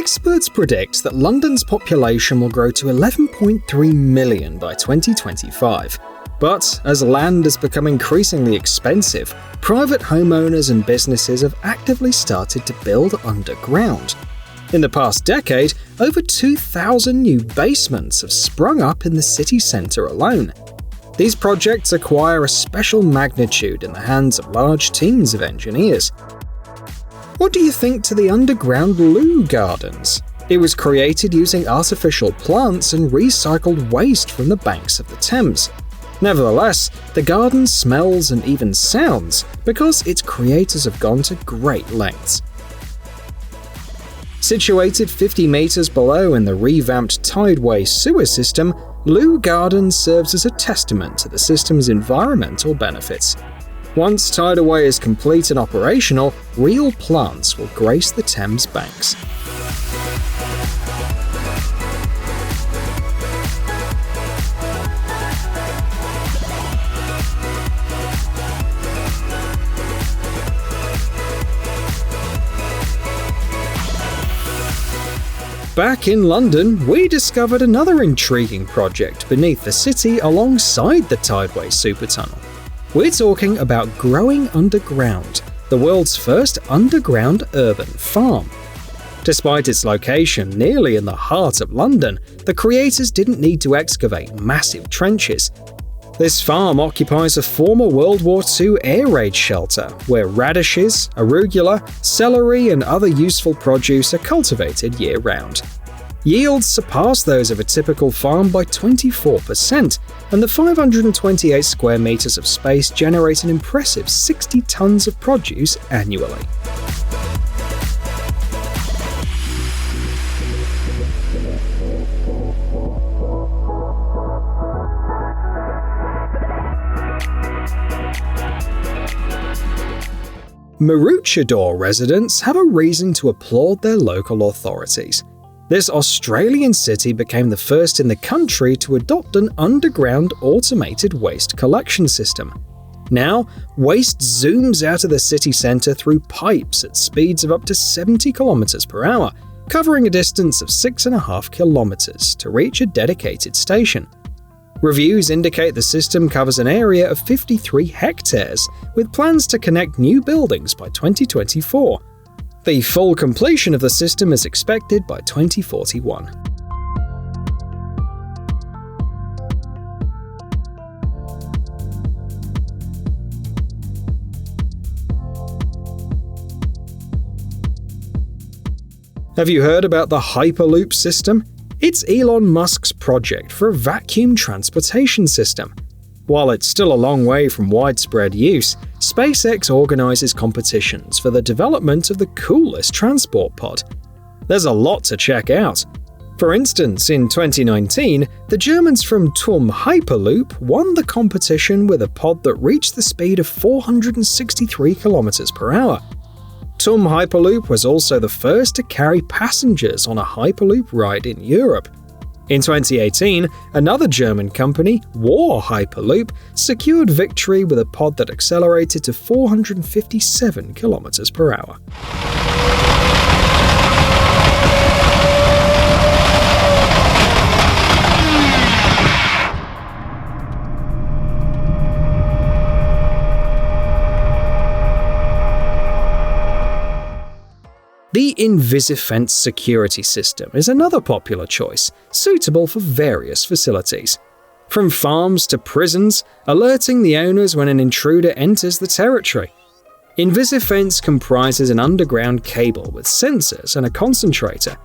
Experts predict that London's population will grow to 11.3 million by 2025. But as land has become increasingly expensive, private homeowners and businesses have actively started to build underground. In the past decade, over 2,000 new basements have sprung up in the city centre alone. These projects acquire a special magnitude in the hands of large teams of engineers. What do you think to the underground loo gardens? It was created using artificial plants and recycled waste from the banks of the Thames. Nevertheless, the garden smells and even sounds because its creators have gone to great lengths. Situated 50 meters below in the revamped TechZone sewer system, Loo Garden serves as a testament to the system's environmental benefits. Once HydraU is complete and operational, real plants will grace the Thames banks. Back in London, we discovered another intriguing project beneath the city alongside the TechZone supertunnel. We're talking about Growing Underground, the world's first underground urban farm. Despite its location nearly in the heart of London, the creators didn't need to excavate massive trenches. This farm occupies a former World War II air raid shelter where radishes, arugula, celery and other useful produce are cultivated year-round. Yields surpass those of a typical farm by 24%, and the 528 square meters of space generate an impressive 60 tons of produce annually. Maroochydore residents have a reason to applaud their local authorities. This Australian city became the first in the country to adopt an underground automated waste collection system. Now, waste zooms out of the city centre through pipes at speeds of up to 70 km per hour, covering a distance of 6.5 kilometers to reach a dedicated station. Reviews indicate the system covers an area of 53 hectares, with plans to connect new buildings by 2024. The full completion of the system is expected by 2041. Have you heard about the Hyperloop system? It's Elon Musk's project for a vacuum transportation system. While it's still a long way from widespread use, SpaceX organizes competitions for the development of the coolest transport pod. There's a lot to check out. For instance, in 2019, the Germans from TUM Hyperloop won the competition with a pod that reached the speed of 463 km per hour. TUM Hyperloop was also the first to carry passengers on a Hyperloop ride in Europe. In 2018, another German company, War Hyperloop, secured victory with a pod that accelerated to 457 km per hour. The Invis Fence security system is another popular choice, suitable for various facilities. From farms to prisons, alerting the owners when an intruder enters the territory. Invis Fence comprises an underground cable with sensors and a concentrator.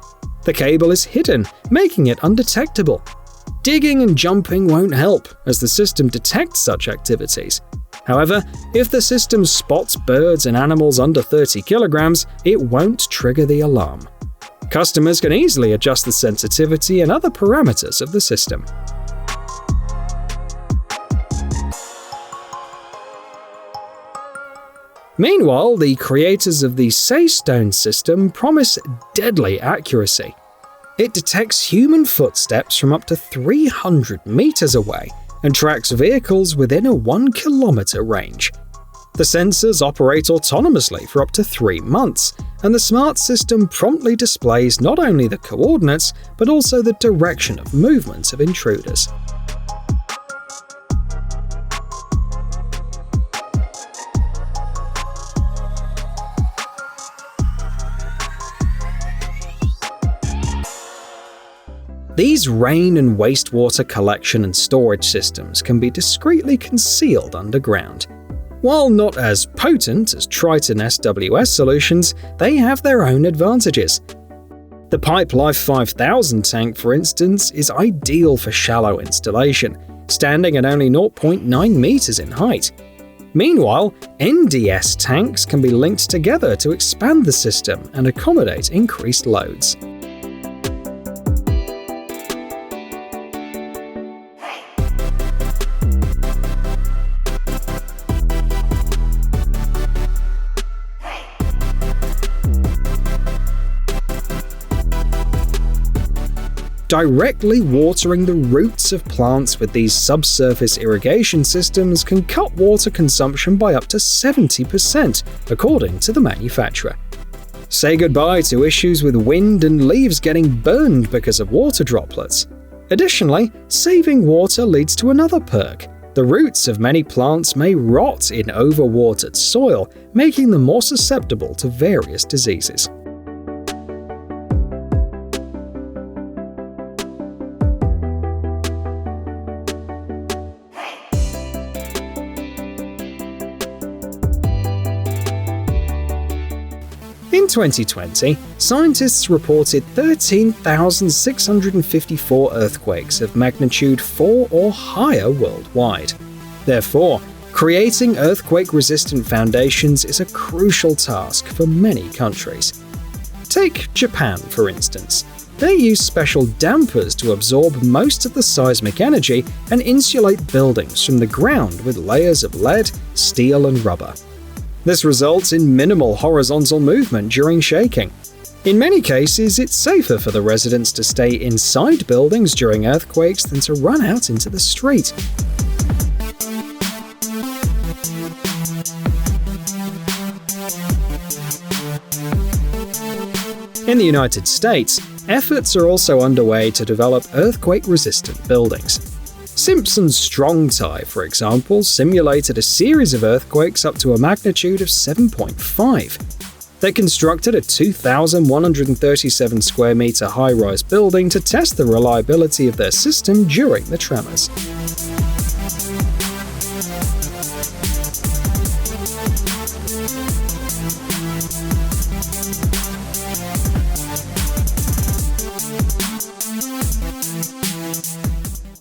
The cable is hidden, making it undetectable. Digging and jumping won't help, as the system detects such activities. However, if the system spots birds and animals under 30 kilograms, it won't trigger the alarm. Customers can easily adjust the sensitivity and other parameters of the system. Meanwhile, the creators of the Saystone system promise deadly accuracy. It detects human footsteps from up to 300 meters away and tracks vehicles within a 1 kilometer range. The sensors operate autonomously for up to 3 months, and the smart system promptly displays not only the coordinates, but also the direction of movement of intruders. These rain and wastewater collection and storage systems can be discreetly concealed underground. While not as potent as Triton SWS solutions, they have their own advantages. The Pipelife 5000 tank, for instance, is ideal for shallow installation, standing at only 0.9 meters in height. Meanwhile, NDS tanks can be linked together to expand the system and accommodate increased loads. Directly watering the roots of plants with these subsurface irrigation systems can cut water consumption by up to 70%, according to the manufacturer. Say goodbye to issues with wind and leaves getting burned because of water droplets. Additionally, saving water leads to another perk. The roots of many plants may rot in overwatered soil, making them more susceptible to various diseases. In 2020, scientists reported 13,654 earthquakes of magnitude 4 or higher worldwide. Therefore, creating earthquake-resistant foundations is a crucial task for many countries. Take Japan, for instance. They use special dampers to absorb most of the seismic energy and insulate buildings from the ground with layers of lead, steel, and rubber. This results in minimal horizontal movement during shaking. In many cases, it's safer for the residents to stay inside buildings during earthquakes than to run out into the street. In the United States, efforts are also underway to develop earthquake-resistant buildings. Simpson's Strong Tie, for example, simulated a series of earthquakes up to a magnitude of 7.5. They constructed a 2,137 square meter high-rise building to test the reliability of their system during the tremors.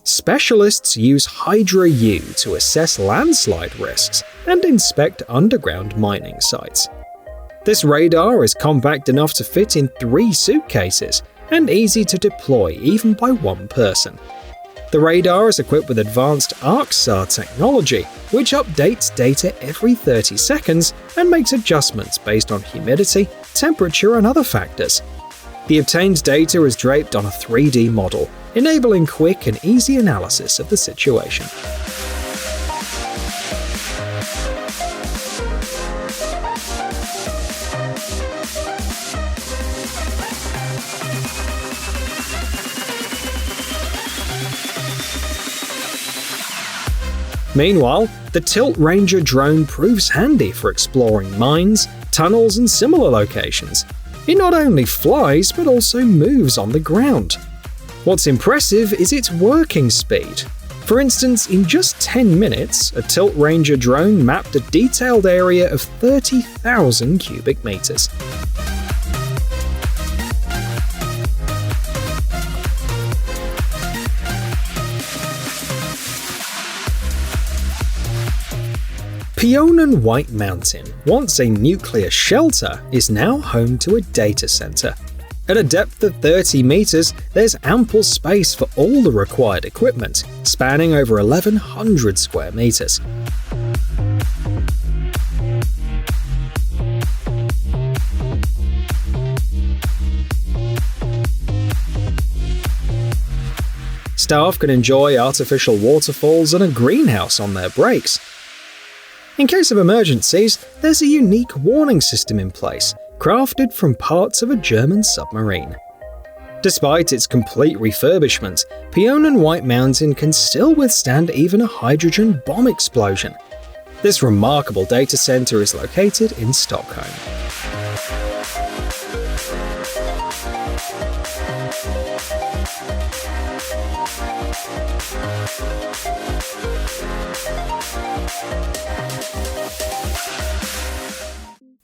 Specialists use HydraU to assess landslide risks and inspect underground mining sites. This radar is compact enough to fit in 3 suitcases and easy to deploy even by one person. The radar is equipped with advanced ArcSAR technology, which updates data every 30 seconds and makes adjustments based on humidity, temperature, and other factors. The obtained data is draped on a 3D model, enabling quick and easy analysis of the situation. Meanwhile, the Tilt Ranger drone proves handy for exploring mines, tunnels, and similar locations. It not only flies, but also moves on the ground. What's impressive is its working speed. For instance, in just 10 minutes, a Tilt Ranger drone mapped a detailed area of 30,000 cubic meters. Pion and White Mountain, once a nuclear shelter, is now home to a data center. At a depth of 30 meters, there's ample space for all the required equipment, spanning over 1,100 square meters. Staff can enjoy artificial waterfalls and a greenhouse on their breaks. In case of emergencies, there's a unique warning system in place, crafted from parts of a German submarine. Despite its complete refurbishment, Pion and White Mountain can still withstand even a hydrogen bomb explosion. This remarkable data center is located in Stockholm.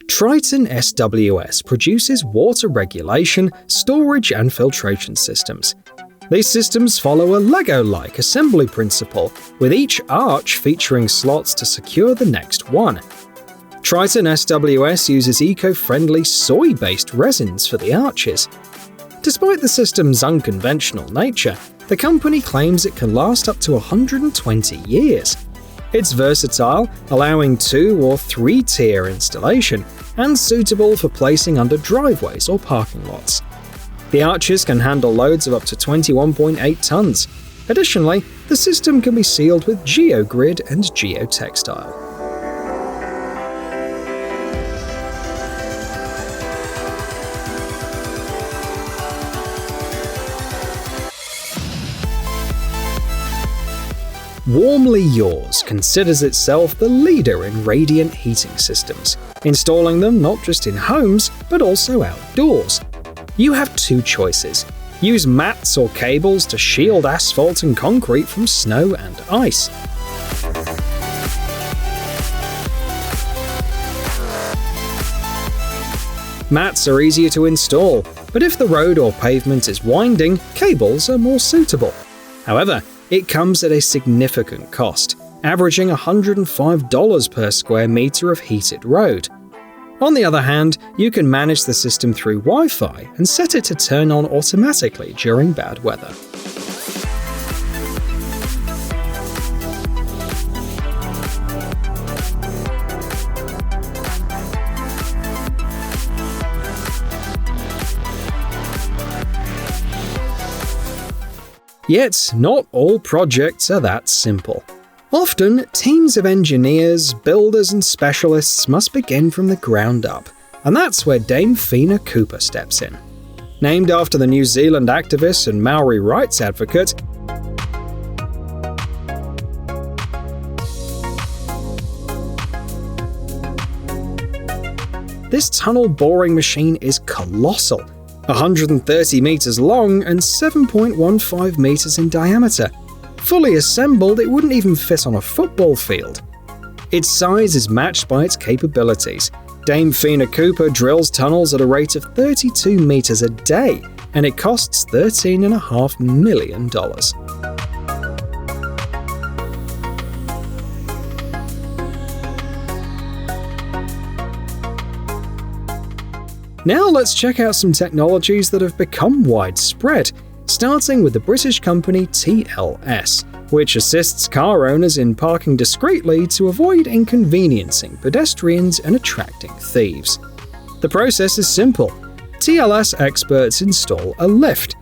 Triton SWS produces water regulation, storage and filtration systems. These systems follow a Lego-like assembly principle, with each arch featuring slots to secure the next one. Triton SWS uses eco-friendly soy-based resins for the arches. Despite the system's unconventional nature, the company claims it can last up to 120 years. It's versatile, allowing 2- or 3-tier installation, and suitable for placing under driveways or parking lots. The arches can handle loads of up to 21.8 tons. Additionally, the system can be sealed with geogrid and geotextile. Warmly Yours considers itself the leader in radiant heating systems, installing them not just in homes, but also outdoors. You have 2 choices. Use mats or cables to shield asphalt and concrete from snow and ice. Mats are easier to install, but if the road or pavement is winding, cables are more suitable. However, it comes at a significant cost, averaging $105 per square meter of heated road. On the other hand, you can manage the system through Wi-Fi and set it to turn on automatically during bad weather. Yet, not all projects are that simple. Often, teams of engineers, builders and specialists must begin from the ground up, and that's where Dame Fina Cooper steps in. Named after the New Zealand activist and Maori rights advocate, this tunnel boring machine is colossal, 130 meters long and 7.15 meters in diameter. Fully assembled, it wouldn't even fit on a football field. Its size is matched by its capabilities. Dame Fina Cooper drills tunnels at a rate of 32 meters a day, and it costs $13.5 million. Now let's check out some technologies that have become widespread, starting with the British company TLS, which assists car owners in parking discreetly to avoid inconveniencing pedestrians and attracting thieves. The process is simple. TLS experts install a lift.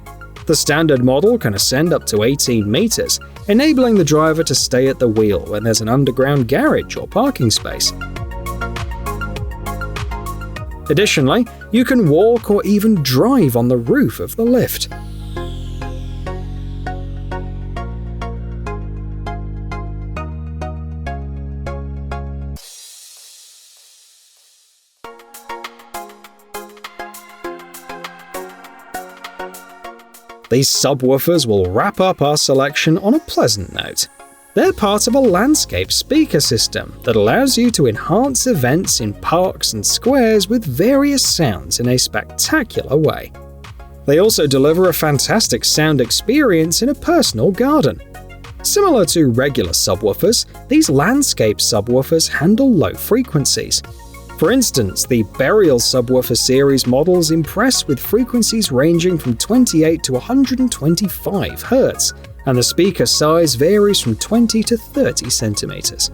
The standard model can ascend up to 18 meters, enabling the driver to stay at the wheel when there's an underground garage or parking space. Additionally, you can walk or even drive on the roof of the lift. These subwoofers will wrap up our selection on a pleasant note. They're part of a landscape speaker system that allows you to enhance events in parks and squares with various sounds in a spectacular way. They also deliver a fantastic sound experience in a personal garden. Similar to regular subwoofers, these landscape subwoofers handle low frequencies. For instance, the Burial subwoofer series models impress with frequencies ranging from 28 to 125 Hz, and the speaker size varies from 20 to 30 centimeters.